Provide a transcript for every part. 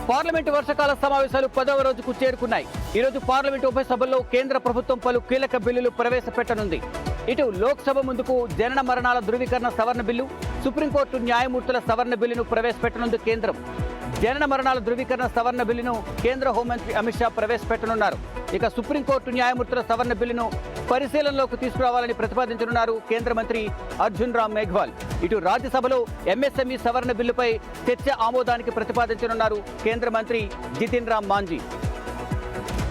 Parliament వర్షాకాల సమావేశాలు 10వ రోజుకు చేరుకున్నాయి. ఈరోజు పార్లమెంటు ఉభయ సభల్లో కేంద్ర ప్రభుత్వం పలు కీలక బిల్లులు ప్రవేశపెట్టనుంది. ఇటు లోక్సభ ముందుకు జనన మరణాల ధృవీకరణ సవరణ బిల్లు, సుప్రీంకోర్టు న్యాయమూర్తుల సవరణ బిల్లును ప్రవేశపెట్టనుంది కేంద్రం. జనన మరణాల ధృవీకరణ సవరణ బిల్లును కేంద్ర హోంమంత్రి అమిత్ షా ప్రవేశపెట్టనున్నారు. ఇక సుప్రీంకోర్టు న్యాయమూర్తుల సవరణ బిల్లును పరిశీలనలోకి తీసుకురావాలని ప్రతిపాదించనున్నారు కేంద్ర మంత్రి అర్జున్ రామ్ మేఘ్వాల్. ఇటు రాజ్యసభలో ఎంఎస్ఎంఈ సవరణ బిల్లుపై చర్చ ఆమోదానికి ప్రతిపాదించనున్నారు కేంద్ర మంత్రి జితిన్ రామ్ మాంజీ.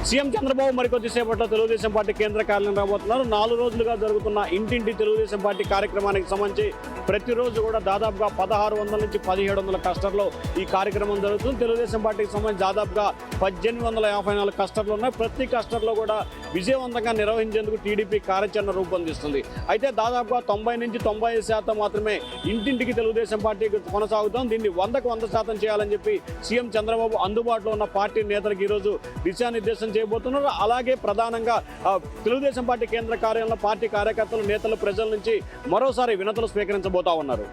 సీఎం చంద్రబాబు మరికొద్దిసేపట్లో తెలుగుదేశం పార్టీ కేంద్ర కార్యాలయం రాబోతున్నారు. 4 రోజులుగా జరుగుతున్న ఇంటింటి తెలుగుదేశం పార్టీ కార్యక్రమానికి సంబంధించి ప్రతిరోజు కూడా దాదాపుగా 1600 నుంచి 1700 క్లస్టర్లో ఈ కార్యక్రమం జరుగుతుంది. తెలుగుదేశం పార్టీకి సంబంధించి దాదాపుగా 1854 క్లస్టర్లు ఉన్నాయి. ప్రతి క్లస్టర్లో కూడా విజయవంతంగా నిర్వహించేందుకు టీడీపీ కార్యాచరణ రూపొందిస్తుంది. అయితే దాదాపుగా 90 నుంచి 95% మాత్రమే ఇంటింటికి తెలుగుదేశం పార్టీకి కొనసాగుతాం. దీన్ని 100కు 100% చేయాలని చెప్పి సీఎం చంద్రబాబు అందుబాటులో ఉన్న పార్టీ నేతలకు ఈరోజు దిశానిర్దేశం చేయబోతున్నారు. అలాగే ప్రధానంగా తెలుగుదేశం పార్టీ కేంద్ర కార్యాలయంలో పార్టీ కార్యకర్తలు, నేతలు, ప్రజల నుంచి మరోసారి వినతులు స్వీకరించబోతా ఉన్నారు.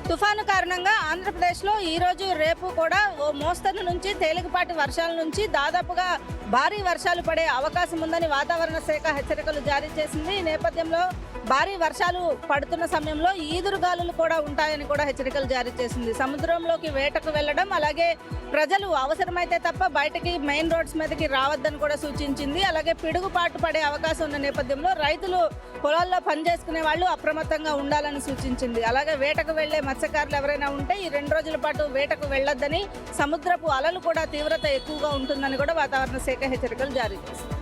తుఫాను కారణంగా ఆంధ్రప్రదేశ్లో ఈరోజు రేపు కూడా ఓ మోస్తరు నుంచి తేలికపాటి వర్షాల నుంచి దాదాపుగా భారీ వర్షాలు పడే అవకాశం ఉందని వాతావరణ శాఖ హెచ్చరికలు జారీ చేసింది. ఈ నేపథ్యంలో భారీ వర్షాలు పడుతున్న సమయంలో ఈదురుగాలులు కూడా ఉంటాయని కూడా హెచ్చరికలు జారీ చేసింది. సముద్రంలోకి వేటకు వెళ్లడం, అలాగే ప్రజలు అవసరమైతే తప్ప బయటకి మెయిన్ రోడ్స్ మీదకి రావద్దని కూడా సూచించింది. అలాగే పిడుగుపాటు పడే అవకాశం ఉన్న నేపథ్యంలో రైతులు పొలాల్లో పనిచేసుకునే వాళ్ళు అప్రమత్తంగా ఉండాలని సూచించింది. అలాగే వేటకు వెళ్లే మత్స్యకారులు ఎవరైనా ఉంటే ఈ 2 రోజుల పాటు వేటకు వెళ్లొద్దని, సముద్రపు అలలు కూడా తీవ్రత ఎక్కువగా ఉంటుందని కూడా వాతావరణ శాఖ హెచ్చరికలు జారీ చేసింది.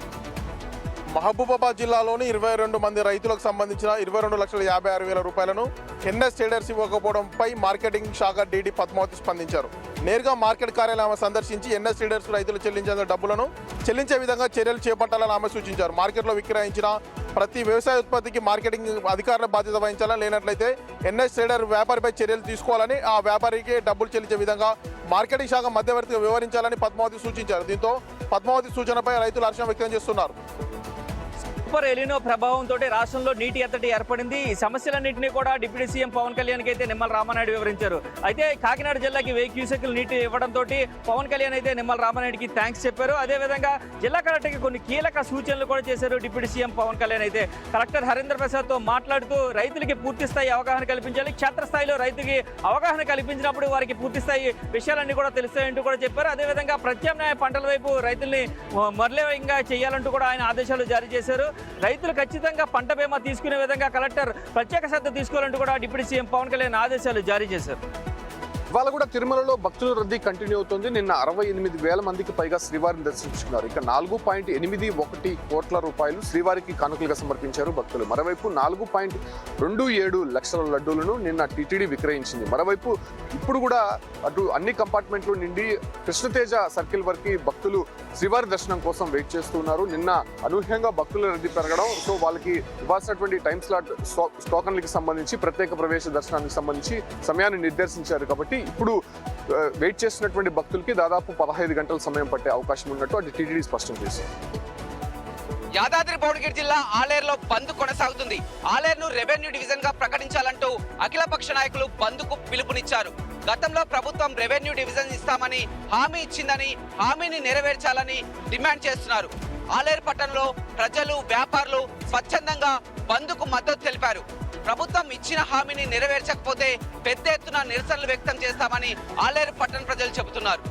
మహబూబాబాద్ జిల్లాలోని 22 మంది రైతులకు సంబంధించిన 22,56,000 రూపాయలను ఎన్ఎస్ ట్రేడర్స్ ఇవ్వకపోవడంపై మార్కెటింగ్ శాఖ డీడీ పద్మావతి స్పందించారు. నేరుగా మార్కెట్ కార్యాలయం సందర్శించి ఎన్ఎస్ ట్రేడర్స్ రైతులు చెల్లించిన డబ్బులను చెల్లించే విధంగా చర్యలు చేపట్టాలని ఆమె సూచించారు. మార్కెట్లో విక్రయించిన ప్రతి వ్యవసాయ ఉత్పత్తికి మార్కెటింగ్ అధికారుల బాధ్యత వహించాలని, లేనట్లయితే ఎన్ఎస్ ట్రేడర్ వ్యాపారిపై చర్యలు తీసుకోవాలని, ఆ వ్యాపారికి డబ్బులు చెల్లించే విధంగా మార్కెటింగ్ శాఖ మధ్యవర్తిగా వివరించాలని పద్మావతి సూచించారు. దీంతో పద్మావతి సూచనపై రైతులు హర్షం వ్యక్తం చేస్తున్నారు. సూపర్ ఎలినో ప్రభావంతో రాష్ట్రంలో నీటి ఎత్తడి ఏర్పడింది. ఈ సమస్యలన్నింటినీ కూడా డిప్యూటీ సీఎం పవన్ కళ్యాణ్కి అయితే నిమ్మల రామానాయుడు వివరించారు. అయితే కాకినాడ జిల్లాకి 1000 క్యూసెక్లు నీటి ఇవ్వడంతో పవన్ కళ్యాణ్ అయితే నిమ్మల రామానాయుడికి థ్యాంక్స్ చెప్పారు. అదేవిధంగా జిల్లా కలెక్టర్కి కొన్ని కీలక సూచనలు కూడా చేశారు డిప్యూటీ సీఎం పవన్ కళ్యాణ్. అయితే కలెక్టర్ హరీంద్ర ప్రసాద్తో మాట్లాడుతూ రైతులకి పూర్తి స్థాయి అవగాహన కల్పించాలి, క్షేత్రస్థాయిలో రైతుకి అవగాహన కల్పించినప్పుడు వారికి పూర్తి స్థాయి విషయాలన్నీ కూడా తెలుస్తాయంటూ కూడా చెప్పారు. అదేవిధంగా ప్రత్యామ్నాయ పంటల వైపు రైతుల్ని మరలేయంగా చేయాలంటూ కూడా ఆయన ఆదేశాలు జారీ చేశారు. రైతులు ఖచ్చితంగా పంట బీమా తీసుకునే విధంగా కలెక్టర్ ప్రత్యేక శ్రద్ధ తీసుకోవాలంటూ కూడా డిప్యూటీ సీఎం పవన్ కళ్యాణ్ ఆదేశాలు జారీ చేశారు. ఇవాళ కూడా తిరుమలలో భక్తుల రద్దీ కంటిన్యూ అవుతుంది. నిన్న 68,000 మందికి పైగా శ్రీవారిని దర్శించుకున్నారు. ఇక 4.81 కోట్ల రూపాయలు శ్రీవారికి కానుకలుగా సమర్పించారు భక్తులు. మరోవైపు 4.27 లక్షల లడ్డూలను నిన్న టీటీడీ విక్రయించింది. మరోవైపు ఇప్పుడు కూడా అటు అన్ని కంపార్ట్మెంట్లు నిండి కృష్ణతేజ సర్కిల్ వరకు భక్తులు శ్రీవారి దర్శనం కోసం వెయిట్ చేస్తున్నారు. నిన్న అనూహ్యంగా భక్తుల రద్దీ పెరగడం, సో వాళ్ళకి ఇవ్వాల్సినటువంటి టైం స్లాట్ టోకన్లకి సంబంధించి ప్రత్యేక ప్రవేశ దర్శనానికి సంబంధించి సమయాన్ని నిర్దేశించారు. కాబట్టి ఇప్పుడు వెయిట్ చేస్తున్నటువంటి భక్తులకి దాదాపు 15 గంటల సమయం పట్టే అవకాశం ఉన్నట్టు అటు టీటీడీ స్పష్టం చేశారు. యాదాద్రి భువనగిరి జిల్లా ఆలేరులో బంద్ కొనసాగుతుంది. ఆలేరును రెవెన్యూ డివిజన్ గా ప్రకటించాలంటూ అఖిలపక్ష నాయకులు బంద్కు పిలుపునిచ్చారు. గతంలో ప్రభుత్వం రెవెన్యూ డివిజన్ ఇస్తామని హామీ ఇచ్చిందని, హామీని నెరవేర్చాలని డిమాండ్ చేస్తున్నారు. ఆలేరు పట్టణంలో ప్రజలు, వ్యాపారులు స్వచ్ఛందంగా బంద్కు మద్దతు తెలిపారు. ప్రభుత్వం ఇచ్చిన హామీని నెరవేర్చకపోతే పెద్ద ఎత్తున నిరసనలు వ్యక్తం చేస్తామని ఆలేరు పట్టణ ప్రజలు చెబుతున్నారు.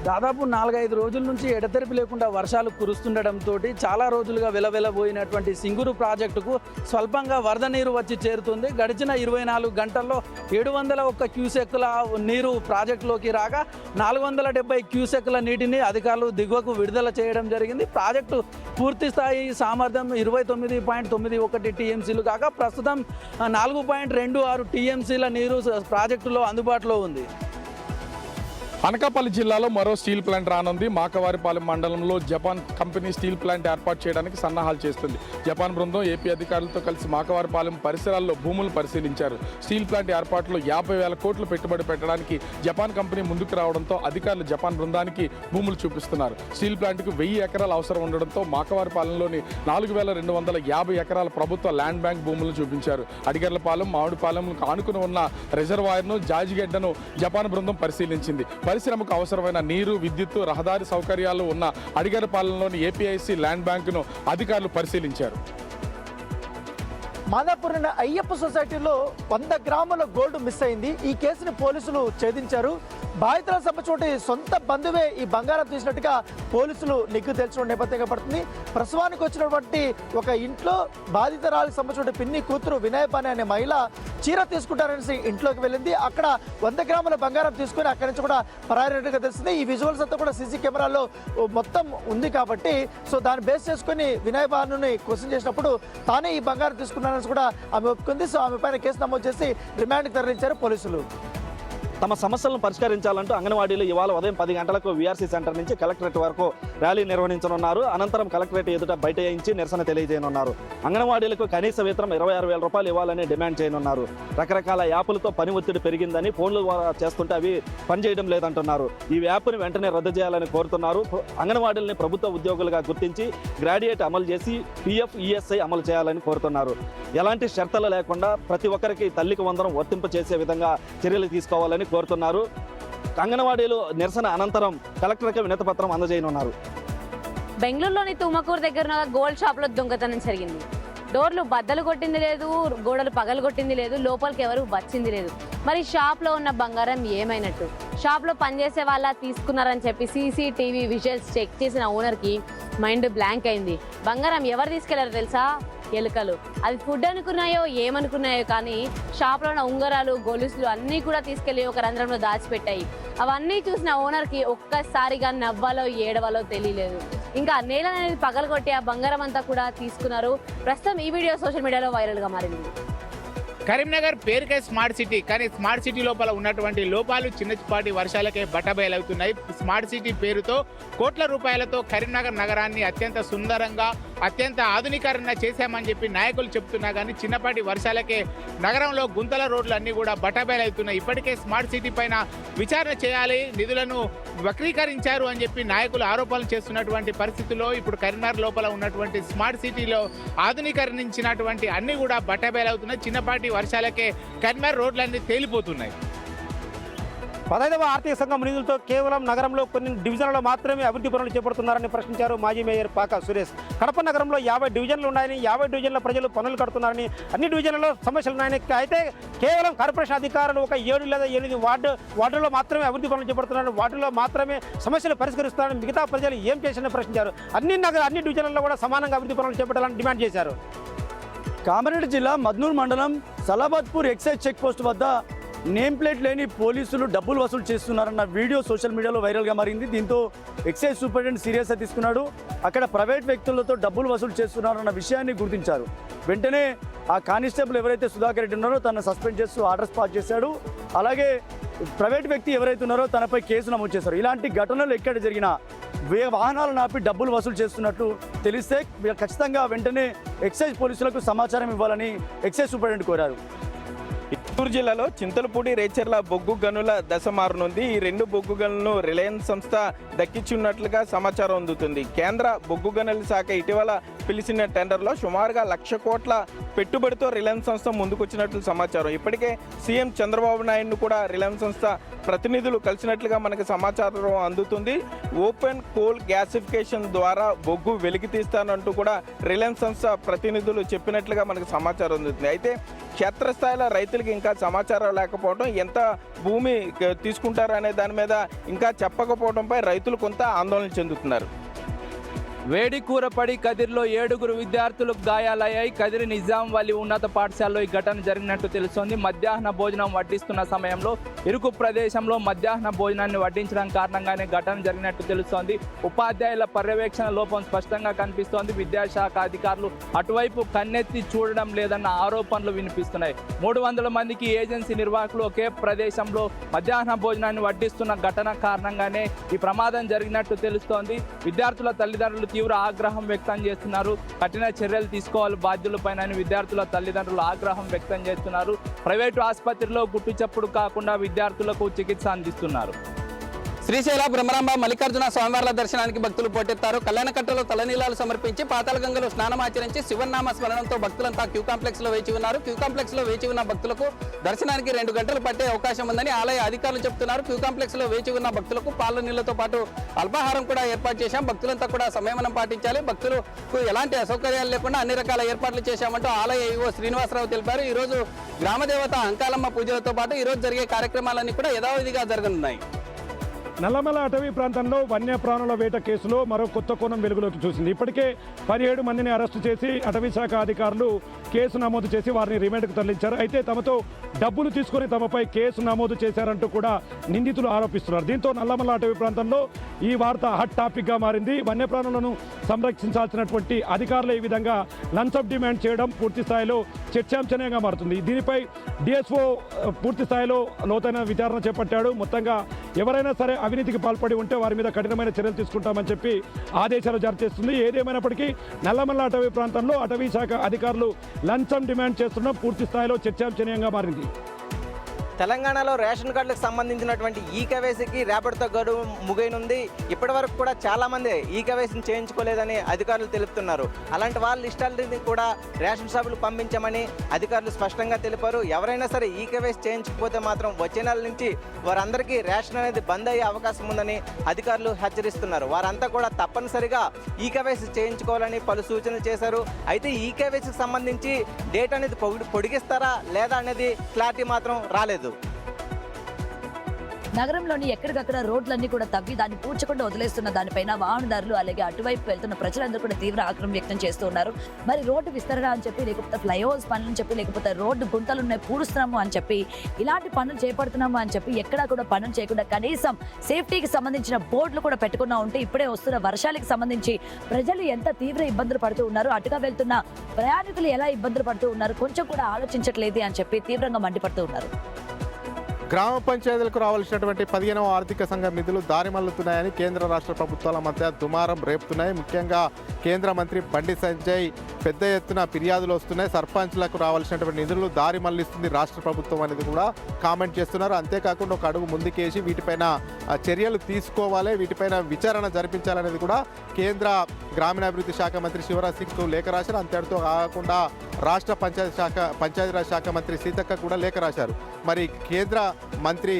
దాదాపు 4-5 రోజుల నుంచి ఎడతెరిపి లేకుండా వర్షాలు కురుస్తుండటంతో చాలా రోజులుగా వెలవెలబోయినటువంటి సింగూరు ప్రాజెక్టుకు స్వల్పంగా వరద నీరు వచ్చి చేరుతుంది. గడిచిన 24 గంటల్లో 701 క్యూసెక్కుల నీరు ప్రాజెక్టులోకి రాగా 470 క్యూసెక్కుల నీటిని అధికారులు దిగువకు విడుదల చేయడం జరిగింది. ప్రాజెక్టు పూర్తి స్థాయి సామర్థ్యం 29.91 టీఎంసీలు కాగా ప్రస్తుతం 4.26 టీఎంసీల నీరు ప్రాజెక్టులో అందుబాటులో ఉంది. అనకాపల్లి జిల్లాలో మరో స్టీల్ ప్లాంట్ రానుంది. మాకవారిపాలెం మండలంలో జపాన్ కంపెనీ స్టీల్ ప్లాంట్ ఏర్పాటు చేయడానికి సన్నాహాలు చేస్తుంది. జపాన్ బృందం ఏపీ అధికారులతో కలిసి మాకవారిపాలెం పరిసరాల్లో భూములు పరిశీలించారు. స్టీల్ ప్లాంట్ ఏర్పాటులో 50,000 కోట్లు పెట్టుబడి పెట్టడానికి జపాన్ కంపెనీ ముందుకు రావడంతో అధికారులు జపాన్ బృందానికి భూములు చూపిస్తున్నారు. స్టీల్ ప్లాంట్కు 1000 ఎకరాల అవసరం ఉండడంతో మాకవారిపాలెంలోని 4,250 ఎకరాల ప్రభుత్వ ల్యాండ్ బ్యాంక్ భూములను చూపించారు. అడిగర్లపాలెం, మామిడిపాలెం ఆనుకుని ఉన్న రిజర్వాయర్ను, జాజిగడ్డను జపాన్ బృందం పరిశీలించింది. పరిశ్రమకు అవసరమైన నీరు, విద్యుత్తు, రహదారి సౌకర్యాలు ఉన్న అడిగరపాలెంలోని ఏపీఐసి ల్యాండ్ బ్యాంకును అధికారులు పరిశీలించారు. మాదాపూర్ అయ్యప్ప సొసైటీలో 100 గ్రాముల గోల్డ్ మిస్ అయింది. ఈ కేసుని పోలీసులు ఛేదించారు. బాధితుల సంబంధించి సొంత బంధువే ఈ బంగారం తీసినట్టుగా పోలీసులు నిగ్గు తేల్చిన నేపథ్యంగా పడుతుంది. ప్రసవానికి వచ్చినటువంటి ఒక ఇంట్లో బాధితురాలకు సంబంధించిన పిన్ని కూతురు వినయపాని అనే మహిళ చీర తీసుకుంటారనేసి ఇంట్లోకి వెళ్ళింది. అక్కడ 100 గ్రాముల బంగారం తీసుకుని అక్కడి నుంచి కూడా పరారైనట్టుగా తెలిసింది. ఈ విజువల్స్ అంతా కూడా సీసీ కెమెరాలో మొత్తం ఉంది కాబట్టి దాన్ని బేస్ చేసుకుని వినయపాని క్వశ్చన్ చేసినప్పుడు తానే ఈ బంగారం తీసుకున్నారని కూడా ఆమె ఒప్పుకుంది. ఆమె పైన కేసు నమోదు చేసి రిమాండ్కి తరలించారు పోలీసులు. తమ సమస్యలను పరిష్కరించాలంటూ అంగన్వాడీలు ఇవాళ ఉదయం 10 గంటలకు వీఆర్సీ సెంటర్ నుంచి కలెక్టరేట్ వరకు ర్యాలీ నిర్వహించనున్నారు. అనంతరం కలెక్టరేట్ ఎదుట బైఠాయించి నిరసన తెలియజేయనున్నారు. అంగన్వాడీలకు కనీస వేతనం 26,000 రూపాయలు ఇవ్వాలని డిమాండ్ చేయనున్నారు. రకరకాల యాప్లతో పని ఒత్తిడి పెరిగిందని, ఫోన్ల ద్వారా చేస్తుంటే అవి పనిచేయడం లేదంటున్నారు. ఈ యాప్ని వెంటనే రద్దు చేయాలని కోరుతున్నారు. అంగన్వాడీలని ప్రభుత్వ ఉద్యోగులుగా గుర్తించి గ్రాడ్యుయేట్ అమలు చేసి పిఎఫ్, ఈఎస్ఐ అమలు చేయాలని కోరుతున్నారు. ఎలాంటి షరతులు లేకుండా ప్రతి ఒక్కరికి తల్లికి వందనం వర్తింప చేసే విధంగా చర్యలు తీసుకోవాలని కోరుతున్నారు. అంగన్వాడీలు నిరసన అనంతరం కలెక్టర్కి వినతి పత్రం అందజేయనున్నారు. బెంగళూరులోని తుమ్మకూరు దగ్గర ఉన్న గోల్డ్ షాప్లో దొంగతనం జరిగింది. డోర్లు బద్దలు కొట్టింది లేదు, గోడలు పగలు కొట్టింది లేదు, లోపలికి ఎవరు వచ్చింది లేదు. మరి షాప్లో ఉన్న బంగారం ఏమైనట్టు? షాప్లో పనిచేసే వాళ్ళ తీసుకున్నారని చెప్పి సీసీటీవీ విజువల్స్ చెక్ చేసిన ఓనర్కి మైండ్ బ్లాంక్ అయింది. బంగారం ఎవరు తీసుకెళ్లారో తెలుసా? ఎలుకలు. అది ఫుడ్ అనుకున్నాయో ఏమనుకున్నాయో కానీ షాప్లో ఉన్న ఉంగరాలు, గొలుసులు అన్నీ కూడా తీసుకెళ్లి ఒక రంధ్రంలో దాచిపెట్టాయి. అవన్నీ చూసిన ఓనర్కి ఒక్కసారిగా నవ్వాలో ఏడవాలో తెలియలేదు. ఇంకా నేల అనేది పగలగొట్టి ఆ బంగారం అంతా కూడా తీసుకున్నారు. ప్రస్తుతం ఈ వీడియో సోషల్ మీడియాలో వైరల్గా మారింది. కరీంనగర్ పేరుకే స్మార్ట్ సిటీ, కానీ స్మార్ట్ సిటీ లోపల ఉన్నటువంటి లోపాలు చిన్నపాటి వర్షాలకే బట్టబయలవుతున్నాయి. స్మార్ట్ సిటీ పేరుతో కోట్ల రూపాయలతో కరీంనగర్ నగరాన్ని అత్యంత సుందరంగా, అత్యంత ఆధునీకరణ చేశామని చెప్పి నాయకులు చెప్తున్నా కానీ చిన్నపాటి వర్షాలకే నగరంలో గుంతల రోడ్లు అన్నీ కూడా బట్టబయలవుతున్నాయి. ఇప్పటికే స్మార్ట్ సిటీ పైన విచారణ చేయాలి, నిధులను వక్రీకరించారు అని చెప్పి నాయకులు ఆరోపణలు చేస్తున్నటువంటి పరిస్థితుల్లో ఇప్పుడు కరీంనగర్ లోపల ఉన్నటువంటి స్మార్ట్ సిటీలో ఆధునీకరించినటువంటి అన్నీ కూడా బట్టబయలవుతున్నాయి. చిన్నపాటి వర్షాలకే కరీంనగర్ రోడ్లన్నీ తేలిపోతున్నాయి. 15వ ఆర్థిక సంఘం నిధులతో కేవలం నగరంలో కొన్ని డివిజన్లలో మాత్రమే అభివృద్ధి పనులు చేపడుతున్నారని ప్రశ్నించారు మాజీ మేయర్ పాక సురేష్. కడప నగరంలో 50 డివిజన్లు ఉన్నాయని, 50 డివిజన్ల ప్రజలు పనులు కడుతున్నారని, అన్ని డివిజన్లలో సమస్యలు ఉన్నాయని, అయితే కేవలం కార్పొరేషన్ అధికారులు ఒక 7 లేదా 8 వార్డుల్లో మాత్రమే అభివృద్ధి పనులు చేపడుతున్నారని, వార్డుల్లో మాత్రమే సమస్యలు పరిష్కరిస్తున్నారని, మిగతా ప్రజలు ఏం చేసినా ప్రశ్నించారు. అన్ని డివిజన్లలో కూడా సమానంగా అభివృద్ధి పనులు చేపట్టాలని డిమాండ్ చేశారు. కామారెడ్డి జిల్లా మద్నూర్ మండలం సలాబాద్పూర్ ఎక్సైజ్ చెక్ పోస్ట్ వద్ద నేమ్ ప్లేట్ లేని పోలీసులు డబ్బులు వసూలు చేస్తున్నారన్న వీడియో సోషల్ మీడియాలో వైరల్గా మారింది. దీంతో ఎక్సైజ్ సూపరింటెండెంట్ సీరియస్గా తీసుకున్నాడు. అక్కడ ప్రైవేట్ వ్యక్తులతో డబ్బులు వసూలు చేస్తున్నారన్న విషయాన్ని గుర్తించారు. వెంటనే ఆ కానిస్టేబుల్ ఎవరైతే సుధాకర్ రెడ్డి ఉన్నారో తనను సస్పెండ్ చేస్తూ ఆర్డర్స్ పాస్ చేశాడు. అలాగే ప్రైవేట్ వ్యక్తి ఎవరైతే ఉన్నారో తనపై కేసు నమోదు చేశారు. ఇలాంటి ఘటనలు ఎక్కడ జరిగినా వాహనాలను ఆపి డబ్బులు వసూలు చేస్తున్నట్టు తెలిస్తే ఖచ్చితంగా వెంటనే ఎక్సైజ్ పోలీసులకు సమాచారం ఇవ్వాలని ఎక్సైజ్ సూపరింటెండెంట్ కోరారు. చిత్తూరు జిల్లాలో చింతలపూడి, రేచర్ల బొగ్గు గనుల దశ మారనుంది. ఈ 2 బొగ్గు గనులను రిలయన్స్ సంస్థ దక్కించున్నట్లుగా సమాచారం అందుతుంది. కేంద్ర బొగ్గు గనుల శాఖ ఇటీవల పిలిచిన టెండర్లో సుమారుగా 1,00,000 కోట్ల పెట్టుబడితో రిలయన్స్ సంస్థ ముందుకొచ్చినట్లు సమాచారం. ఇప్పటికే సీఎం చంద్రబాబు నాయుడును కూడా రిలయన్స్ సంస్థ ప్రతినిధులు కలిసినట్లుగా మనకు సమాచారం అందుతుంది. ఓపెన్ కోల్ గ్యాసిఫికేషన్ ద్వారా బొగ్గు వెలికి తీస్తానంటూ కూడా రిలయన్స్ సంస్థ ప్రతినిధులు చెప్పినట్లుగా మనకు సమాచారం అందుతుంది. అయితే క్షేత్రస్థాయిలో రైతులకి ఇంకా సమాచారం లేకపోవడం, ఎంత భూమి తీసుకుంటారు అనే దాని మీద ఇంకా చెప్పకపోవడంపై రైతులు కొంత ఆందోళన చెందుతున్నారు. వేడి కూరపడి కదిరిలో 7 విద్యార్థులకు గాయాలయ్యాయి. కదిరి నిజాం వలి ఉన్నత పాఠశాలలో ఈ ఘటన జరిగినట్టు తెలుస్తోంది. మధ్యాహ్న భోజనం వడ్డిస్తున్న సమయంలో ఇరుకు ప్రదేశంలో మధ్యాహ్న భోజనాన్ని వడ్డించడం కారణంగానే ఘటన జరిగినట్టు తెలుస్తోంది. ఉపాధ్యాయుల పర్యవేక్షణ లోపం స్పష్టంగా కనిపిస్తోంది. విద్యాశాఖ అధికారులు అటువైపు కన్నెత్తి చూడడం లేదన్న ఆరోపణలు వినిపిస్తున్నాయి. 300 మందికి ఏజెన్సీ నిర్వాహకులు ఒకే ప్రదేశంలో మధ్యాహ్న భోజనాన్ని వడ్డిస్తున్న ఘటన కారణంగానే ఈ ప్రమాదం జరిగినట్టు తెలుస్తోంది. విద్యార్థుల తల్లిదండ్రులు తీవ్ర ఆగ్రహం వ్యక్తం చేస్తున్నారు. కఠిన చర్యలు తీసుకోవాలి బాధ్యులపైన విద్యార్థుల తల్లిదండ్రులు ఆగ్రహం వ్యక్తం చేస్తున్నారు. ప్రైవేటు ఆసుపత్రిలో గుట్టు చప్పుడు కాకుండా విద్యార్థులకు చికిత్స అందిస్తున్నారు. శ్రీశైల బ్రహ్మరాంబ మల్లికార్జున స్వామివార్ల దర్శనానికి భక్తులు పోటెత్తారు. కళ్యాణకట్టలో తలనీలాలు సమర్పించి పాతాళగంగలో స్నానమాచరించి శివనామ స్మరణంతో భక్తులంతా క్యూ కాంప్లెక్స్ లో వేచి ఉన్నారు. క్యూ కాంప్లెక్స్ లో వేచి ఉన్న భక్తులకు దర్శనానికి 2 గంటలు పట్టే అవకాశం ఉందని ఆలయ అధికారులు చెబుతున్నారు. క్యూ కాంప్లెక్స్ లో వేచి ఉన్న భక్తులకు పాల నీళ్లతో పాటు అల్పాహారం కూడా ఏర్పాటు చేశాం. భక్తులంతా కూడా సంయమనం పాటించాలి. భక్తులకు ఎలాంటి అసౌకర్యాలు లేకుండా అన్ని రకాల ఏర్పాట్లు చేశామంటూ ఆలయ ఈవో శ్రీనివాసరావు తెలిపారు. ఈ రోజు గ్రామదేవత అంకాలమ్మ పూజలతో పాటు ఈ రోజు జరిగే కార్యక్రమాలన్నీ కూడా యథావిధిగా జరగనున్నాయి. నల్లమల అటవీ ప్రాంతంలో వన్యప్రాణుల వేట కేసులో మరో కొత్త కోణం వెలుగులోకి చూసింది. ఇప్పటికే 17 మందిని అరెస్టు చేసి అటవీ శాఖ అధికారులు కేసు నమోదు చేసి వారిని రిమాండ్కు తరలించారు. అయితే తమతో డబ్బులు తీసుకుని తమపై కేసు నమోదు చేశారంటూ కూడా నిందితులు ఆరోపిస్తున్నారు. దీంతో నల్లమల అటవీ ప్రాంతంలో ఈ వార్త హాట్ టాపిక్గా మారింది. వన్యప్రాణులను సంరక్షించాల్సినటువంటి అధికారులు ఈ విధంగా లంచం డిమాండ్ చేయడం పూర్తి స్థాయిలో చర్చాంశనీయంగా మారుతుంది. దీనిపై డిఎస్ఓ పూర్తి స్థాయిలో లోతైన విచారణ చేపట్టాడు. మొత్తంగా ఎవరైనా సరే అవినీతికి పాల్పడి ఉంటే వారి మీద కఠినమైన చర్యలు తీసుకుంటామని చెప్పి ఆదేశాలు జారీ చేస్తుంది. ఏదేమైనప్పటికీ నల్లమల్ల అటవీ ప్రాంతంలో అటవీ శాఖ అధికారులు లంచం డిమాండ్ చేస్తున్న పూర్తి స్థాయిలో చర్చాంశనీయంగా మారింది. తెలంగాణలో రేషన్ కార్డులకు సంబంధించినటువంటి ఈకేవైసీకి రేపటితో గడువు ముగియనుంది. ఇప్పటి వరకు కూడా చాలామంది ఈకేవైసీని చేయించుకోలేదని అధికారులు తెలుపుతున్నారు. అలాంటి వాళ్ళ లిస్టులని కూడా రేషన్ షాపులు పంపించమని అధికారులు స్పష్టంగా తెలిపారు. ఎవరైనా సరే ఈకేవైసీ చేయించకపోతే మాత్రం వచ్చే నెల నుంచి వారందరికీ రేషన్ అనేది బంద్ అయ్యే అవకాశం ఉందని అధికారులు హెచ్చరిస్తున్నారు. వారంతా కూడా తప్పనిసరిగా ఈకేవైసీ చేయించుకోవాలని పలు సూచనలు చేశారు. అయితే ఈకేవైసీకి సంబంధించి డేట్ అనేది పొడిగిస్తారా లేదా అనేది క్లారిటీ మాత్రం రాలేదు. నగరంలోని ఎక్కడికక్కడ రోడ్లన్నీ కూడా తవ్వి దాన్ని పూడ్చకుండా వదిలేస్తున్న దానిపైన వాహనదారులు అలాగే అటువైపు వెళ్తున్న ప్రజలందరూ కూడా తీవ్ర ఆగ్రహం వ్యక్తం చేస్తూ ఉన్నారు. మరి రోడ్డు విస్తరణ అని చెప్పి, లేకపోతే ఫ్లైఓవర్స్ పనులు అని చెప్పి, లేకపోతే రోడ్డు గుంతలు ఉన్నాయి పూడుస్తున్నాము అని చెప్పి, ఇలాంటి పనులు చేపడుతున్నాము అని చెప్పి ఎక్కడా కూడా పనులు చేయకుండా కనీసం సేఫ్టీకి సంబంధించిన బోర్డులు కూడా పెట్టుకున్నా ఉంటే ఇప్పుడే వస్తున్న వర్షాలకు సంబంధించి ప్రజలు ఎంత తీవ్ర ఇబ్బందులు పడుతూ ఉన్నారు, అటుగా వెళ్తున్న ప్రయాణికులు ఎలా ఇబ్బందులు పడుతూ ఉన్నారు, కొంచెం కూడా ఆలోచించట్లేదు అని చెప్పి తీవ్రంగా మండిపడుతూ ఉన్నారు. గ్రామ పంచాయతీలకు రావాల్సినటువంటి 15వ ఆర్థిక సంఘం నిధులు దారి మళ్లుతున్నాయని కేంద్ర రాష్ట్ర ప్రభుత్వాల మధ్య దుమారం రేపుతున్నాయి. ముఖ్యంగా కేంద్ర మంత్రి బండి సంజయ్ పెద్ద ఎత్తున ఫిర్యాదులు వస్తున్నాయి. సర్పంచ్లకు రావాల్సినటువంటి నిధులు దారి మళ్లిస్తుంది రాష్ట్ర ప్రభుత్వం అనేది కూడా కామెంట్ చేస్తున్నారు. అంతేకాకుండా ఒక అడుగు ముందుకేసి వీటిపైన చర్యలు తీసుకోవాలి, వీటిపైన విచారణ జరిపించాలనేది కూడా కేంద్ర గ్రామీణాభివృద్ధి శాఖ మంత్రి శివరాజ్ సింగ్కు లేఖ రాశారు. అంతటితో కాకుండా రాష్ట్ర పంచాయతీరాజ్ శాఖ మంత్రి సీతక్క కూడా లేఖ రాశారు. మరి కేంద్ర మంత్రి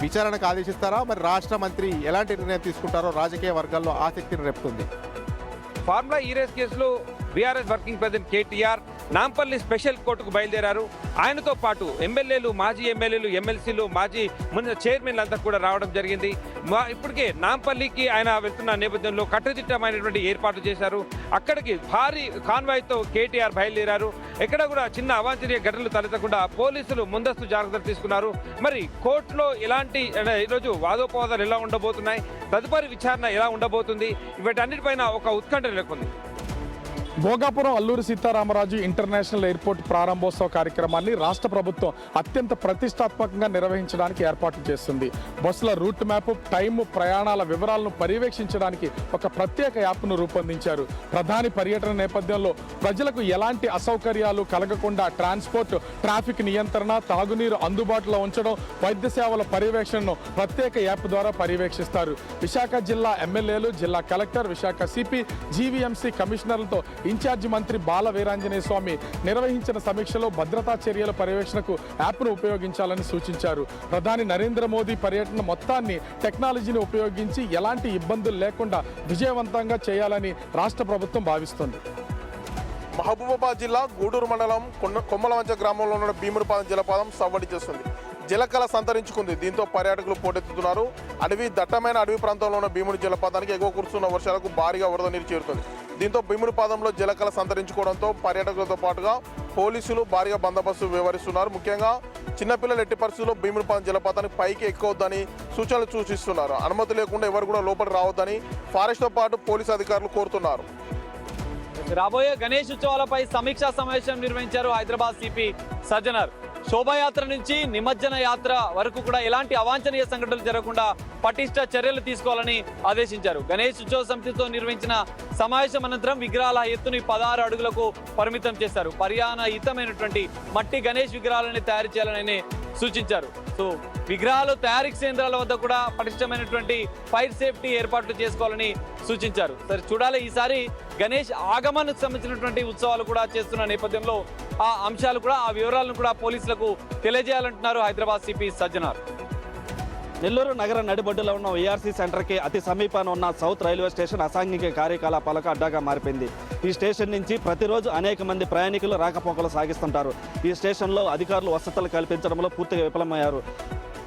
విచారణకు ఆదేశిస్తారా, మరి రాష్ట్ర మంత్రి ఎలాంటి నిర్ణయం తీసుకుంటారో రాజకీయ వర్గాల్లో ఆసక్తిని రేపుతుంది. ఫార్ములా ఈ రేస్ కేసులో BRS working president KTR Nampally special కోర్టుకు బయలుదేరారు. ఆయనతో పాటు ఎమ్మెల్యేలు, మాజీ ఎమ్మెల్యేలు, ఎమ్మెల్సీలు, మాజీ చైర్మన్లు అంతా కూడా రావడం జరిగింది. ఇప్పటికే నాంపల్లికి ఆయన వెళ్తున్న నేపథ్యంలో కట్టుదిట్టమైనటువంటి ఏర్పాట్లు చేశారు. అక్కడికి భారీ కాన్వాయ్తో కేటీఆర్ బయలుదేరారు. ఎక్కడ కూడా చిన్న అవాంఛనీయ ఘటనలు తలెత్తకుండా పోలీసులు ముందస్తు జాగ్రత్తలు తీసుకున్నారు. మరి కోర్టులో ఎలాంటి ఈరోజు వాదోపవాదాలు ఎలా ఉండబోతున్నాయి, తదుపరి విచారణ ఎలా ఉండబోతుంది, వీటన్నిటిపైన ఒక ఉత్కంఠ నెలకొంది. భోగాపురం అల్లూరి సీతారామరాజు ఇంటర్నేషనల్ ఎయిర్పోర్ట్ ప్రారంభోత్సవ కార్యక్రమాన్ని రాష్ట్ర ప్రభుత్వం అత్యంత ప్రతిష్టాత్మకంగా నిర్వహించడానికి ఏర్పాట్లు చేస్తుంది. బస్సుల రూట్ మ్యాప్, టైము, ప్రయాణాల వివరాలను పర్యవేక్షించడానికి ఒక ప్రత్యేక యాప్ను రూపొందించారు. ప్రధాని పర్యటన నేపథ్యంలో ప్రజలకు ఎలాంటి అసౌకర్యాలు కలగకుండా ట్రాన్స్పోర్ట్, ట్రాఫిక్ నియంత్రణ, తాగునీరు అందుబాటులో ఉంచడం, వైద్య సేవల పర్యవేక్షణను ప్రత్యేక యాప్ ద్వారా పర్యవేక్షిస్తారు. విశాఖ జిల్లా ఎమ్మెల్యేలు, జిల్లా కలెక్టర్, విశాఖ సిపి, జీవీఎంసీ కమిషనర్లతో ఇన్ఛార్జి మంత్రి బాల వీరాంజనేయ స్వామి నిర్వహించిన సమీక్షలో భద్రతా చర్యల పర్యవేక్షణకు యాప్ను ఉపయోగించాలని సూచించారు. ప్రధాని నరేంద్ర మోదీ పర్యటన మొత్తాన్ని టెక్నాలజీని ఉపయోగించి ఎలాంటి ఇబ్బందులు లేకుండా విజయవంతంగా చేయాలని రాష్ట్ర ప్రభుత్వం భావిస్తోంది. మహబూబాబాద్ జిల్లా గూడూరు మండలం కొమ్మలవంచ గ్రామంలో ఉన్న భీమునిపాలెం జలపాతం సవ్వడి చేస్తుంది. జలకళ సంతరించుకుంది. దీంతో పర్యాటకులు పోటెత్తుతున్నారు. దట్టమైన అడవి ప్రాంతంలో ఉన్న భీముని జలపాతానికి ఎగువ కురుస్తున్న వర్షాలకు భారీగా వరద నీరు చేరుతుంది. దీంతో భీముని పాదంలో జలకళ సంతరించుకోవడంతో పర్యాటకులతో పాటుగా పోలీసులు భారీగా బందోబస్తు వ్యవహరిస్తున్నారు. ముఖ్యంగా చిన్నపిల్లలు ఎట్టి పరిస్థితుల్లో భీముని పాదం జలపాతానికి పైకి ఎక్కవద్దని సూచనలు సూచిస్తున్నారు. అనుమతి లేకుండా ఎవరు కూడా లోపలికి రావద్దని ఫారెస్ట్తో పాటు పోలీసు అధికారులు కోరుతున్నారు. రాబోయే గణేష్ ఉత్సవాలపై సమీక్షా సమావేశం నిర్వహించారు హైదరాబాద్ సిపి సజ్జనర్. శోభాయాత్ర నుంచి నిమజ్జన యాత్ర వరకు కూడా ఎలాంటి అవాంఛనీయ సంఘటనలు జరగకుండా పటిష్ట చర్యలు తీసుకోవాలని ఆదేశించారు. గణేష్ ఉత్సవ సమితితో నిర్వహించిన సమావేశం అనంతరం విగ్రహాల ఎత్తుని 16 అడుగులకు పరిమితం చేశారు. పర్యావరణహితమైనటువంటి మట్టి గణేష్ విగ్రహాలని తయారు చేయాలని సూచించారు. సో విగ్రహాలు తయారీ కేంద్రాల వద్ద కూడా పటిష్టమైనటువంటి ఫైర్ సేఫ్టీ ఏర్పాట్లు చేసుకోవాలని సూచించారు. సరే చూడాలి, ఈసారి గణేష్ ఆగమనకు సంబంధించినటువంటి ఉత్సవాలు కూడా చేస్తున్న నేపథ్యంలో ఆ అంశాలు కూడా ఆ వివరాలను కూడా పోలీసులకు తెలియజేయాలంటున్నారు హైదరాబాద్ సిపి సజ్జనార్. నెల్లూరు నగర నడిబొడ్డులో ఉన్న వైఆర్సీ సెంటర్కి అతి సమీపాన ఉన్న సౌత్ రైల్వే స్టేషన్ అసాంఘిక కార్యకలాపాలకు అడ్డాగా మారిపోయింది. ఈ స్టేషన్ నుంచి ప్రతిరోజు అనేక మంది ప్రయాణికులు రాకపోకలు సాగిస్తుంటారు. ఈ స్టేషన్లో అధికారులు వసతులు కల్పించడంలో పూర్తిగా విఫలమయ్యారు.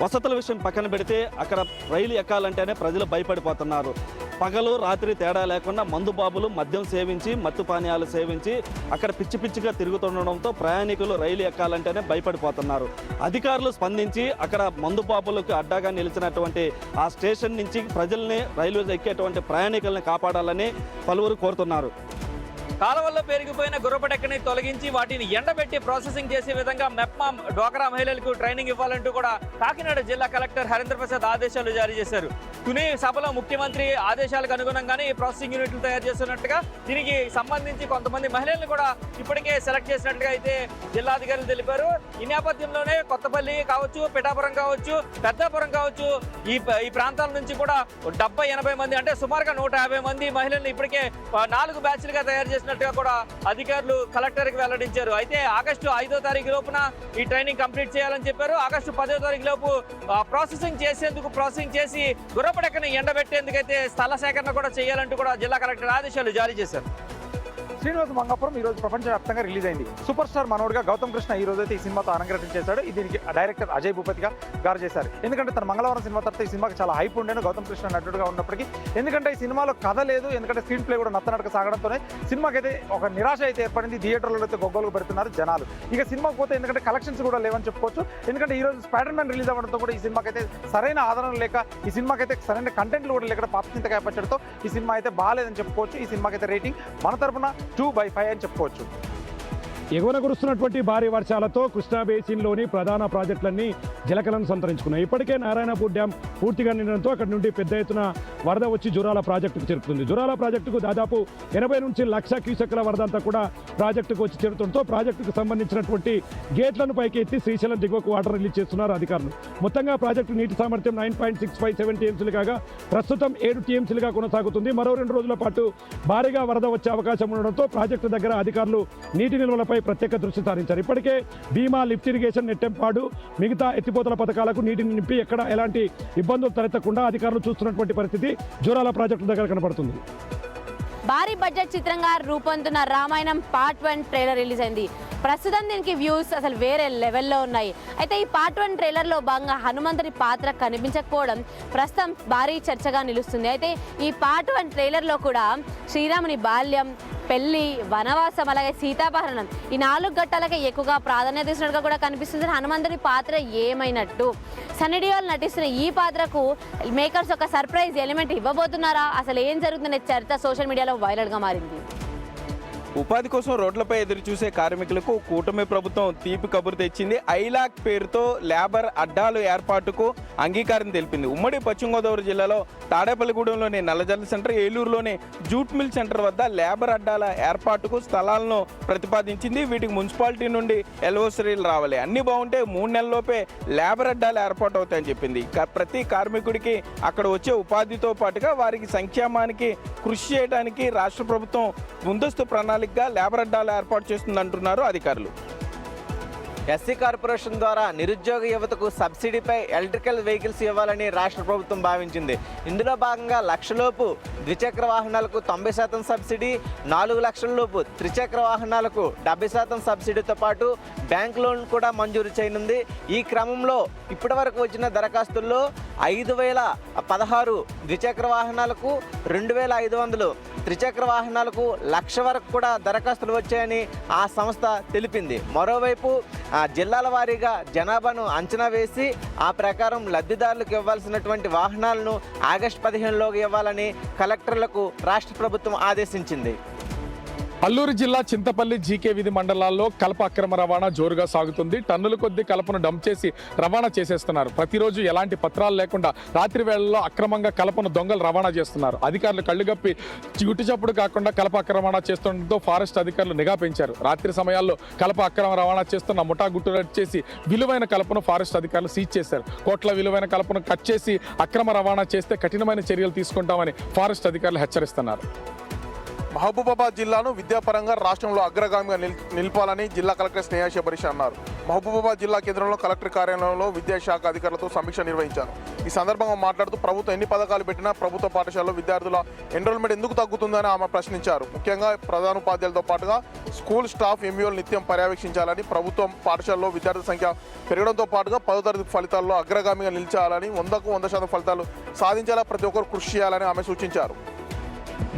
వసతుల విషయం పక్కన పెడితే అక్కడ రైలు ఎక్కాలంటేనే ప్రజలు భయపడిపోతున్నారు. పగలు రాత్రి తేడా లేకుండా మందుబాబులు మద్యం సేవించి మత్తు పానీయాలు సేవించి అక్కడ పిచ్చి పిచ్చిగా తిరుగుతుండడంతో ప్రయాణికులు రైలు ఎక్కాలంటేనే భయపడిపోతున్నారు. అధికారులు స్పందించి అక్కడ మందుబాబులకు అడ్డాగా నిలిచినటువంటి ఆ స్టేషన్ నుంచి ప్రజల్ని రైలు ఎక్కేటువంటి ప్రయాణికుల్ని కాపాడాలని పలువురు కోరుతున్నారు. కాలువల్లో పెరిగిపోయిన గుర్రపటెక్కని తొలగించి వాటిని ఎండబెట్టి ప్రాసెసింగ్ చేసే విధంగా మెప్మాం డ్వాక్రా మహిళలకు ట్రైనింగ్ ఇవ్వాలంటూ కూడా కాకినాడ జిల్లా కలెక్టర్ హరేంద్ర ప్రసాద్ ఆదేశాలు జారీ చేశారు. తుని సభలో ముఖ్యమంత్రి ఆదేశాలకు అనుగుణంగానే ఈ ప్రాసెసింగ్ యూనిట్లు తయారు చేస్తున్నట్టుగా దీనికి సంబంధించి కొంతమంది మహిళలను కూడా ఇప్పటికే సెలెక్ట్ చేసినట్టుగా అయితే జిల్లాధికారులు తెలిపారు. ఈ నేపథ్యంలోనే కొత్తపల్లి కావచ్చు, పిఠాపురం కావచ్చు, పెద్దాపురం కావచ్చు, ఈ ప్రాంతాల నుంచి కూడా 70-80 మంది అంటే సుమారుగా 150 మంది మహిళలను ఇప్పటికే 4 బ్యాచ్లుగా తయారు చేసినట్టుగా కూడా అధికారులు కలెక్టర్కి వెల్లడించారు. అయితే ఆగస్టు 5వ తారీఖు లోపున ఈ ట్రైనింగ్ కంప్లీట్ చేయాలని చెప్పారు. ఆగస్టు 10వ తారీఖు లోపు ప్రాసెసింగ్ చేసి గుర్రపడెక్కని ఎండబెట్టేందుకైతే స్థల సేకరణ కూడా చేయాలంటూ కూడా జిల్లా కలెక్టర్ ఆదేశాలు జారీ చేశారు. శ్రీనివాస మంగాపురం ఈ రోజు ప్రపంచవ్యాప్తంగా రిలీజ్ అయింది. సూపర్ స్టార్ మనోడ్గా గౌతమ్ కృష్ణ ఈ రోజు అయితే ఈ సినిమాతో అరంగేట్రం చేశాడు. దీనికి డైరెక్టర్ అజయ్ భూపతిగా గారు చేశారు. ఎందుకంటే తన మంగళవారం సినిమా తర్వాత ఈ సినిమాకి చాలా హైప్ ఉండేను గౌతమ్ కృష్ణ నటుడుగా ఉన్నప్పటికీ. ఎందుకంటే ఈ సినిమాలో కథ లేదు, ఎందుకంటే స్క్రీన్ ప్లే కూడా నత్తనడక సాగడంతోనే సినిమాకి అయితే ఒక నిరాశ అయితే ఏర్పడింది. థియేటర్లో అయితే గొగ్గోలు పెడుతున్నారు జనాలు. ఇక సినిమాకి పోతే ఎందుకంటే కలెక్షన్స్ కూడా లేవని చెప్పుకోవచ్చు. ఎందుకంటే ఈ రోజు స్పైడర్ మ్యాన్ రిలీజ్ అవ్వడంతో కూడా ఈ సినిమాకి అయితే సరైన ఆదరణ లేక, ఈ సినిమాకి అయితే సరైన కంటెంట్లు కూడా లేక పాత చింతకాయ పచ్చడితో ఈ సినిమా అయితే బాగాలేదని చెప్పుకోవచ్చు. ఈ సినిమాకి అయితే రేటింగ్ మన తరపున 2/5 అని చెప్పుకోవచ్చు. ఎగువన కురుస్తున్నటువంటి భారీ వర్షాలతో కృష్ణా బేసిన్లోని ప్రధాన ప్రాజెక్టులన్నీ జలకలను సంతరించుకున్నాయి. ఇప్పటికే నారాయణపూర్ డ్యాం పూర్తిగా నిండడంతో అక్కడి నుండి పెద్ద ఎత్తున వరద వచ్చి జురాల ప్రాజెక్టుకు చేరుతుంది. జురాల ప్రాజెక్టుకు దాదాపు 80 నుంచి 1,00,000 క్యూసెక్ల వరద అంతా కూడా ప్రాజెక్టుకు వచ్చి చేరుతుండటంతో ప్రాజెక్టుకు సంబంధించినటువంటి గేట్లను పైకి ఎత్తి శ్రీశైలం దిగువకు వాటర్ రిలీజ్ చేస్తున్నారు అధికారులు. మొత్తంగా ప్రాజెక్టు నీటి సామర్థ్యం 9.65 టీఎంసీలు కాగా ప్రస్తుతం 7 టీఎంసీలుగా కొనసాగుతుంది. మరో 2 రోజుల పాటు భారీగా వరద వచ్చే అవకాశం ఉండడంతో ప్రాజెక్టు దగ్గర అధికారులు నీటి నిల్వలపై ప్రత్యేక దృష్టి సారించారు. ఇప్పటికే భీమా, లిఫ్ట్ ఇరిగేషన్, నెట్టెంపాడు, మిగతా ఎత్తిపోతల పథకాలకు నీటిని నింపి ఎక్కడ ఎలాంటి ఇబ్బందులు తలెత్తకుండా అధికారులు చూస్తున్నటువంటి పరిస్థితి జూరాల ప్రాజెక్టు దగ్గర కనపడుతుంది. భారీ బడ్జెట్ చిత్రంగా రూపొందుతున్న రామాయణం పార్ట్ 1 ట్రైలర్ రిలీజ్ అయింది. ప్రస్తుతం దీనికి వ్యూస్ అసలు వేరే లెవెల్లో ఉన్నాయి. అయితే ఈ పార్ట్ 1 ట్రైలర్లో భాగంగా హనుమంతుడి పాత్ర కనిపించకపోవడం ప్రస్తుతం భారీ చర్చగా నిలుస్తుంది. అయితే ఈ పార్ట్ 1 ట్రైలర్లో కూడా శ్రీరాముని బాల్యం, పెళ్లి, వనవాసం, అలాగే సీతాపహరణం ఈ 4 ఘట్టాలకే ఎక్కువగా ప్రాధాన్యత ఇస్తున్నట్టుగా కూడా కనిపిస్తుంది. హనుమంతుడి పాత్ర ఏమైనట్టు సన్నీ డియోల్ నటిస్తున్న ఈ పాత్రకు మేకర్స్ ఒక సర్ప్రైజ్ ఎలిమెంట్ ఇవ్వబోతున్నారా? అసలు ఏం జరుగుతుందనే చర్చ సోషల్ మీడియాలో వైరల్గా మారింది. ఉపాధి కోసం రోడ్లపై ఎదురు చూసే కార్మికులకు కూటమి ప్రభుత్వం తీపి కబురు తెచ్చింది. ఐలాక్ పేరుతో లేబర్ అడ్డాలు ఏర్పాటుకు అంగీకారం తెలిపింది. ఉమ్మడి పశ్చిమ గోదావరి జిల్లాలో తాడేపల్లిగూడెంలోని నల్లజల్ల సెంటర్, ఏలూరులోని జూట్ మిల్ సెంటర్ వద్ద లేబర్ అడ్డాల ఏర్పాటుకు స్థలాలను ప్రతిపాదించింది. వీటికి మున్సిపాలిటీ నుండి ఎల్ఓసరీలు రావాలి. అన్ని బాగుంటే 3 నెలల్లోపే లేబర్ అడ్డాలు ఏర్పాటు అవుతాయని చెప్పింది. ప్రతి కార్మికుడికి అక్కడ వచ్చే ఉపాధితో పాటుగా వారికి సంక్షేమానికి కృషి చేయడానికి రాష్ట్ర ప్రభుత్వం ముందస్తు ప్రణాళికగా లేబర్ అడ్డాలు ఏర్పాటు చేస్తుందంటున్నారు అధికారులు. ఎస్సీ కార్పొరేషన్ ద్వారా నిరుద్యోగ యువతకు సబ్సిడీపై ఎలక్ట్రికల్ వెహికల్స్ ఇవ్వాలని రాష్ట్ర ప్రభుత్వం భావించింది. ఇందులో భాగంగా 1 లక్షలోపు ద్విచక్ర వాహనాలకు 90% సబ్సిడీ, 4 లక్షలలోపు త్రిచక్ర వాహనాలకు 70% సబ్సిడీతో పాటు బ్యాంక్ లోన్ కూడా మంజూరు చేయనుంది. ఈ క్రమంలో ఇప్పటివరకు వచ్చిన దరఖాస్తుల్లో 5016 ద్విచక్ర వాహనాలకు, 2500 త్రిచక్ర వాహనాలకు 1,00,000 వరకు కూడా దరఖాస్తులు వచ్చాయని ఆ సంస్థ తెలిపింది. మరోవైపు జిల్లాల వారీగా జనాభాను అంచనా వేసి ఆ ప్రకారం లబ్ధిదారులకు ఇవ్వాల్సినటువంటి వాహనాలను ఆగస్టు 15లోగా ఇవ్వాలని కలెక్టర్లకు రాష్ట్ర ప్రభుత్వం ఆదేశించింది. అల్లూరు జిల్లా చింతపల్లి జీకే వీధి మండలాల్లో కలప అక్రమ రవాణా జోరుగా సాగుతుంది. టన్నుల కొద్దీ కలపను డంప్ చేసి రవాణా చేసేస్తున్నారు. ప్రతిరోజు ఎలాంటి పత్రాలు లేకుండా రాత్రి వేళల్లో అక్రమంగా కలపను దొంగలు రవాణా చేస్తున్నారు. అధికారులు కళ్ళుగప్పి గుట్టుచప్పుడు కాకుండా కలప అక్రమ రవాణా చేస్తుండటంతో ఫారెస్ట్ అధికారులు నిఘా పెంచారు. రాత్రి సమయాల్లో కలప అక్రమ రవాణా చేస్తున్న ముఠా గుట్టు చేసి విలువైన కలపను ఫారెస్ట్ అధికారులు సీజ్ చేశారు. కోట్ల విలువైన కలపను కట్ చేసి అక్రమ రవాణా చేస్తే కఠినమైన చర్యలు తీసుకుంటామని ఫారెస్ట్ అధికారులు హెచ్చరిస్తున్నారు. మహబూబాబాద్ జిల్లాను విద్యాపరంగా రాష్ట్రంలో అగ్రగామిగా నిలపాలని జిల్లా కలెక్టర్ స్నేహ శబరీష్ అన్నారు. మహబూబాబాద్ జిల్లా కేంద్రంలో కలెక్టర్ కార్యాలయంలో విద్యాశాఖ అధికారులతో సమీక్ష నిర్వహించారు. ఈ సందర్భంగా మాట్లాడుతూ ప్రభుత్వం ఎన్ని పథకాలు పెట్టినా ప్రభుత్వ పాఠశాలలో విద్యార్థుల ఎన్రోల్మెంట్ ఎందుకు తగ్గుతుందని ఆమె ప్రశ్నించారు. ముఖ్యంగా ప్రధానోపాధ్యాయులతో పాటుగా స్కూల్ స్టాఫ్ ఎంఈఓలు నిత్యం పర్యవేక్షించాలని, ప్రభుత్వం పాఠశాలలో విద్యార్థుల సంఖ్య పెరగడంతో పాటుగా 10వ తరగతి ఫలితాల్లో అగ్రగామిగా నిలిచాలని, 100కు 100% ఫలితాలు సాధించేలా ప్రతి ఒక్కరు కృషి చేయాలని ఆమె సూచించారు.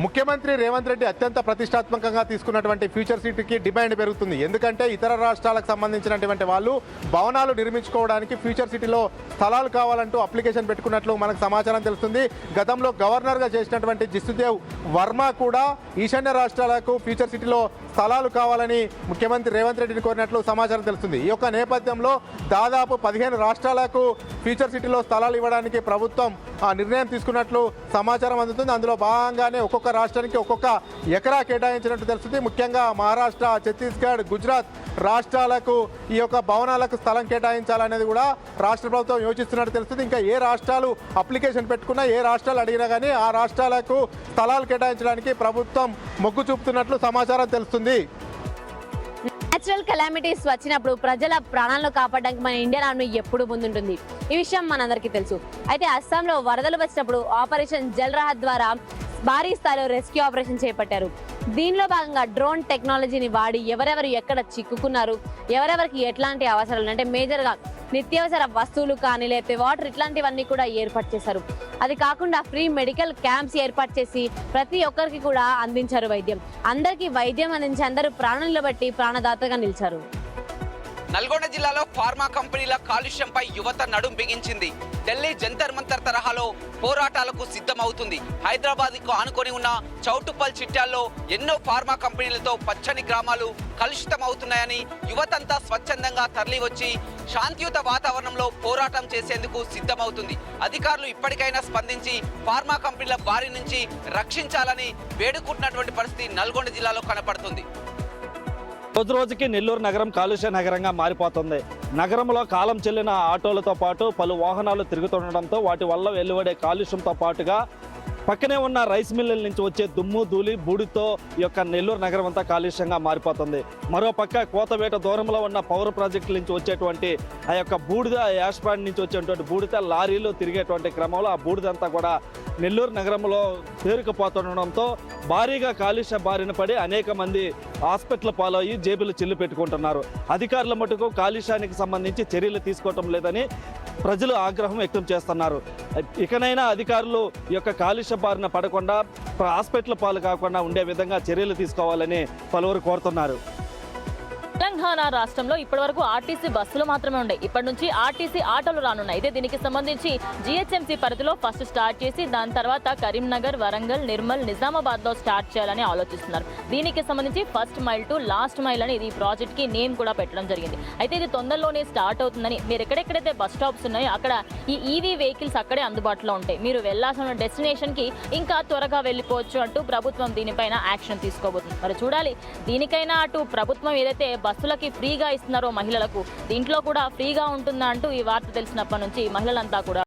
ముఖ్యమంత్రి రేవంత్ రెడ్డి అత్యంత ప్రతిష్టాత్మకంగా తీసుకున్నటువంటి ఫ్యూచర్ సిటీకి డిమాండ్ పెరుగుతుంది. ఎందుకంటే ఇతర రాష్ట్రాలకు సంబంధించినటువంటి వాళ్ళు భవనాలు నిర్మించుకోవడానికి ఫ్యూచర్ సిటీలో స్థలాలు కావాలంటూ అప్లికేషన్ పెట్టుకున్నట్లు మనకు సమాచారం తెలుస్తుంది. గతంలో గవర్నర్గా చేసినటువంటి జిష్ణుదేవ్ వర్మ కూడా ఈశాన్య రాష్ట్రాలకు ఫ్యూచర్ సిటీలో స్థలాలు కావాలని ముఖ్యమంత్రి రేవంత్ రెడ్డిని కోరినట్లు సమాచారం తెలుస్తుంది. ఈ యొక్క నేపథ్యంలో దాదాపు 15 రాష్ట్రాలకు ఫ్యూచర్ సిటీలో స్థలాలు ఇవ్వడానికి ప్రభుత్వం నిర్ణయం తీసుకున్నట్లు సమాచారం అందుతుంది. అందులో భాగంగానే ఒక్కొక్క రాష్ట్రానికి ఒక్కొక్క ఎకరా కేటాయించినట్టు తెలుస్తుంది. ముఖ్యంగా మహారాష్ట్ర, ఛత్తీస్గఢ్, గుజరాత్ రాష్ట్రాలకు ఈ యొక్క భవనాలకు స్థలం కేటాయించాలనేది కూడా రాష్ట్ర ప్రభుత్వం యోచిస్తున్నట్టు తెలుస్తుంది. ఇంకా ఏ రాష్ట్రాలు అప్లికేషన్ పెట్టుకున్నా, ఏ రాష్ట్రాలు అడిగినా కానీ ఆ రాష్ట్రాలకు స్థలాలు కేటాయించడానికి ప్రభుత్వం మొగ్గు చూపుతున్నట్లు సమాచారం తెలుస్తుంది. నేచురల్ కెలామిటీస్ వచ్చినప్పుడు ప్రజల ప్రాణాలను కాపాడడానికి మన ఇండియన్ ఆర్మీ ఎప్పుడు ముందుంటుంది. ఈ విషయం మనందరికీ తెలుసు. అయితే అస్సాంలో వరదలు వచ్చినప్పుడు ఆపరేషన్ జల్ రాహత్ ద్వారా భారీ స్థాయిలో రెస్క్యూ ఆపరేషన్ చేపట్టారు. దీనిలో భాగంగా డ్రోన్ టెక్నాలజీని వాడి ఎవరెవరు ఎక్కడ చిక్కుకున్నారు, ఎవరెవరికి ఎట్లాంటి అవసరాలు అంటే మేజర్గా నిత్యావసర వస్తువులు కానీ లేకపోతే వాటర్ ఇట్లాంటివన్నీ కూడా ఏర్పాటు చేశారు. అది కాకుండా ఫ్రీ మెడికల్ క్యాంప్స్ ఏర్పాటు చేసి ప్రతి ఒక్కరికి కూడా అందించారు వైద్యం. అందరికీ వైద్యం అందించి అందరూ ప్రాణం నిలబెట్టి ప్రాణదాతగా నిలిచారు. నల్గొండ జిల్లాలో ఫార్మా కంపెనీల కాలుష్యంపై యువత నడుం బిగించింది. ఢిల్లీ జంతర్ మంతర్ తరహాలో పోరాటాలకు సిద్ధమవుతుంది. హైదరాబాద్కు ఆనుకొని ఉన్న చౌటుప్పల్ చిట్యాల్లో ఎన్నో ఫార్మా కంపెనీలతో పచ్చని గ్రామాలు కలుషితమవుతున్నాయని యువతంతా స్వచ్ఛందంగా తరలివచ్చి శాంతియుత వాతావరణంలో పోరాటం చేసేందుకు సిద్ధమవుతుంది. అధికారులు ఇప్పటికైనా స్పందించి ఫార్మా కంపెనీల బారి నుంచి రక్షించాలని వేడుకుంటున్నటువంటి పరిస్థితి నల్గొండ జిల్లాలో కనపడుతుంది. రోజు రోజుకి నెల్లూరు నగరం కాలుష్య నగరంగా మారిపోతుంది. నగరంలో కాలం చెల్లిన ఆటోలతో పాటు పలు వాహనాలు తిరుగుతుండడంతో వాటి వల్ల వెలువడే కాలుష్యంతో పాటుగా పక్కనే ఉన్న రైస్ మిల్లుల నుంచి వచ్చే దుమ్ము, ధూళి, బూడితో ఈ యొక్క నెల్లూరు నగరం అంతా కాలుష్యంగా మారిపోతుంది. మరోపక్క కోతవేట దూరంలో ఉన్న పవర్ ప్రాజెక్టుల నుంచి వచ్చేటువంటి ఆ యొక్క బూడిద, యాష్ ప్యాడ్ నుంచి వచ్చేటువంటి బూడిద లారీలు తిరిగేటువంటి క్రమంలో ఆ బూడిదంతా కూడా నెల్లూరు నగరంలో పేరుకుపోతుండడంతో భారీగా కాలుష్య బారిన పడి అనేక మంది హాస్పిటల్ పాలయ్యి జేబులు చిల్లు పెట్టుకుంటున్నారు. అధికారుల మటుకు కాలుష్యానికి సంబంధించి చర్యలు తీసుకోవటం లేదని ప్రజలు ఆగ్రహం వ్యక్తం చేస్తున్నారు. ఇకనైనా అధికారులు ఈ యొక్క కాలుష్య బారిన పడకుండా హాస్పిటల్ పాలు కాకుండా ఉండే విధంగా చర్యలు తీసుకోవాలని పలువురు కోరుతున్నారు. తెలంగాణ రాష్ట్రంలో ఇప్పటివరకు ఆర్టీసీ బస్సులు మాత్రమే ఉన్నాయి. ఇప్పటి నుంచి ఆర్టీసీ ఆటోలు రానున్నాయి. అయితే దీనికి సంబంధించి జీహెచ్ఎంసీ పరిధిలో ఫస్ట్ స్టార్ట్ చేసి దాని తర్వాత కరీంనగర్, వరంగల్, నిర్మల్, నిజామాబాద్లో స్టార్ట్ చేయాలని ఆలోచిస్తున్నారు. దీనికి సంబంధించి first mile to last mile అని ఈ ప్రాజెక్ట్కి నేమ్ కూడా పెట్టడం జరిగింది. అయితే ఇది తొందరలోనే స్టార్ట్ అవుతుందని, మీరు ఎక్కడెక్కడైతే బస్ స్టాప్స్ ఉన్నాయో అక్కడ ఈ ఈవీ వెహికల్స్ అక్కడే అందుబాటులో ఉంటాయి. మీరు వెళ్లాల్సిన డెస్టినేషన్కి ఇంకా త్వరగా వెళ్ళిపోవచ్చు అంటూ ప్రభుత్వం దీనిపైన యాక్షన్ తీసుకోబోతుంది. మరి చూడాలి, దీనికైనా అటు ప్రభుత్వం ఏదైతే బస్సులకి ఫ్రీగా ఇస్తున్నారో మహిళలకు, దీంట్లో కూడా ఫ్రీగా ఉంటుందా అంటూ ఈ వార్త తెలిసినప్పటి నుంచి మహిళలంతా కూడా